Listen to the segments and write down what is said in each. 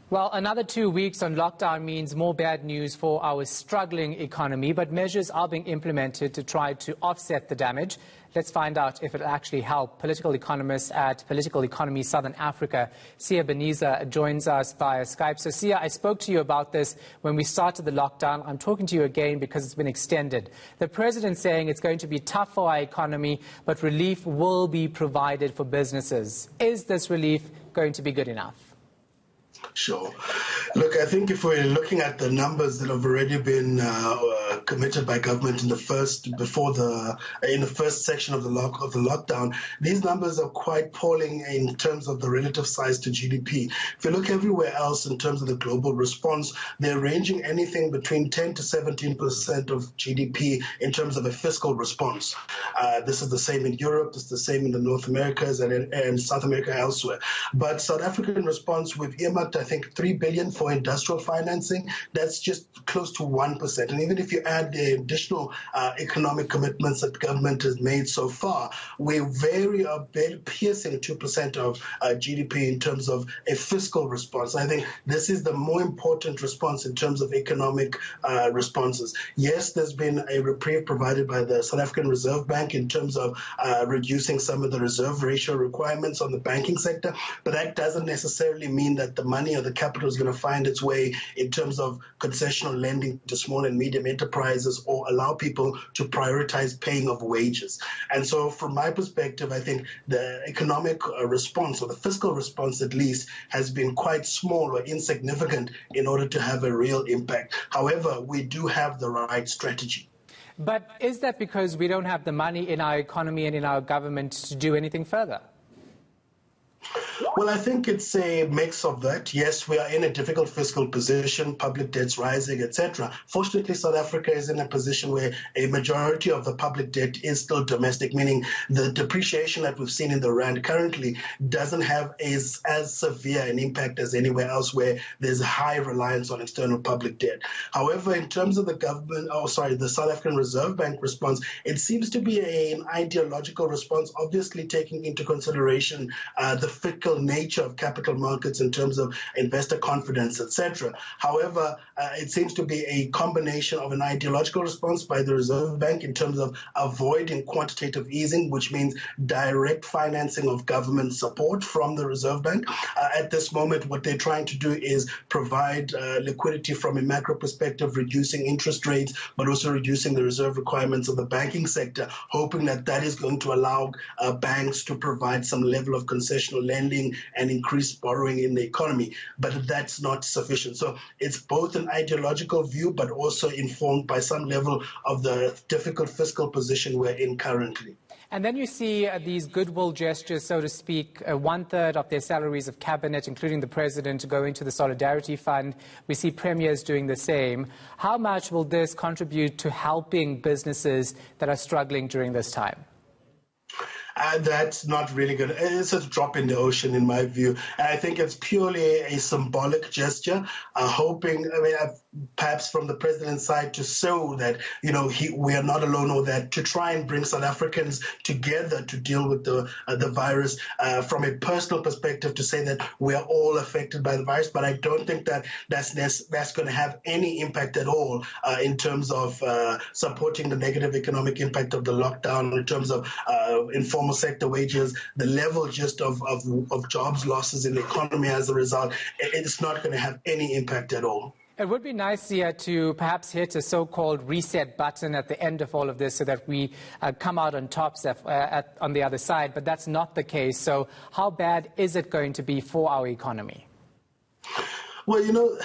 Well, another 2 weeks on lockdown means more bad news for our struggling economy, but measures are being implemented to try to offset the damage. Let's find out if it will actually help. Political economist at Political Economy Southern Africa, Siya Beneza, joins us via Skype. So, Siya, I spoke to you about this when we started the lockdown. I'm talking to you again because it's been extended. The president saying it's going to be tough for our economy, but relief will be provided for businesses. Is this relief going to be good enough? Sure. Look, I think if we're looking at the numbers that have already been committed by government in the first section of the lockdown, these numbers are quite appalling in terms of the relative size to GDP. If you look everywhere else in terms of the global response, they're ranging anything between 10 to 17% of GDP in terms of a fiscal response. This is the same in Europe, this is the same in the North Americas and South America elsewhere. But South African response, we've earmarked, I think, 3 billion for industrial financing. That's just close to 1%. And even if you add the additional economic commitments that government has made so far, we're very piercing 2% of GDP in terms of a fiscal response. I think this is the more important response in terms of economic responses. Yes, there's been a reprieve provided by the South African Reserve Bank in terms of reducing some of the reserve ratio requirements on the banking sector, but that doesn't necessarily mean that the money or the capital is going to find its way in terms of concessional lending to small and medium enterprises or allow people to prioritize paying of wages. And so from my perspective, I think the economic response, or the fiscal response at least, has been quite small or insignificant in order to have a real impact. However, we do have the right strategy. But is that because we don't have the money in our economy and in our government to do anything further? Well, I think it's a mix of that. Yes, we are in a difficult fiscal position, public debt's rising, etc. Fortunately, South Africa is in a position where a majority of the public debt is still domestic, meaning the depreciation that we've seen in the rand currently doesn't have as severe an impact as anywhere else where there's a high reliance on external public debt. However, in terms of the South African Reserve Bank response, it seems to be an ideological response, obviously taking into consideration the fickle nature of capital markets in terms of investor confidence, etc. However, it seems to be a combination of an ideological response by the Reserve Bank in terms of avoiding quantitative easing, which means direct financing of government support from the Reserve Bank. At this moment, what they're trying to do is provide liquidity from a macro perspective, reducing interest rates, but also reducing the reserve requirements of the banking sector, hoping that that is going to allow banks to provide some level of concessional lending and increased borrowing in the economy, but that's not sufficient. So it's both an ideological view, but also informed by some level of the difficult fiscal position we're in currently. And then you see these goodwill gestures, so to speak, 1/3 of their salaries of cabinet, including the president, go into the Solidarity Fund. We see premiers doing the same. How much will this contribute to helping businesses that are struggling during this time? That's not really good. It's a drop in the ocean, in my view. And I think it's purely a symbolic gesture, hoping, perhaps from the president's side, to show that, we are not alone, or that to try and bring South Africans together to deal with the virus from a personal perspective, to say that we are all affected by the virus. But I don't think that that's going to have any impact at all in terms of supporting the negative economic impact of the lockdown, in terms of informal sector wages, the level just of jobs losses in the economy as a result. It's not going to have any impact at all. It would be nice here to perhaps hit a so-called reset button at the end of all of this so that we come out on top on the other side, but that's not the case. So how bad is it going to be for our economy? Well,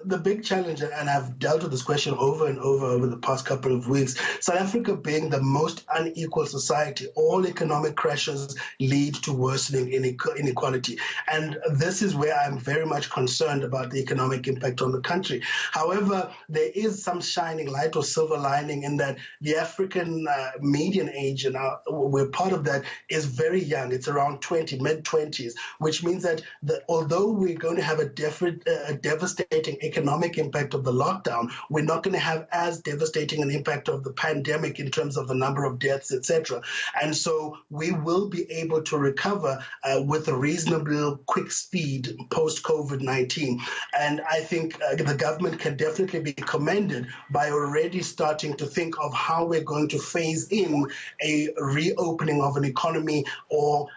the big challenge, and I've dealt with this question over and over the past couple of weeks, South Africa being the most unequal society, all economic crashes lead to worsening inequality. And this is where I'm very much concerned about the economic impact on the country. However, there is some shining light or silver lining in that the African median age, and we're part of that, is very young. It's around mid-20s, which means that although we're going to have a devastating economic impact of the lockdown, we're not going to have as devastating an impact of the pandemic in terms of the number of deaths, etc. And so we will be able to recover with a reasonable quick speed post-COVID-19. And I think the government can definitely be commended by already starting to think of how we're going to phase in a reopening of an economy or,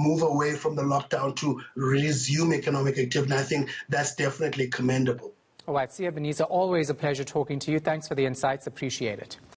move away from the lockdown to resume economic activity. And I think that's definitely commendable. All right, Siya Benisa, always a pleasure talking to you. Thanks for the insights. Appreciate it.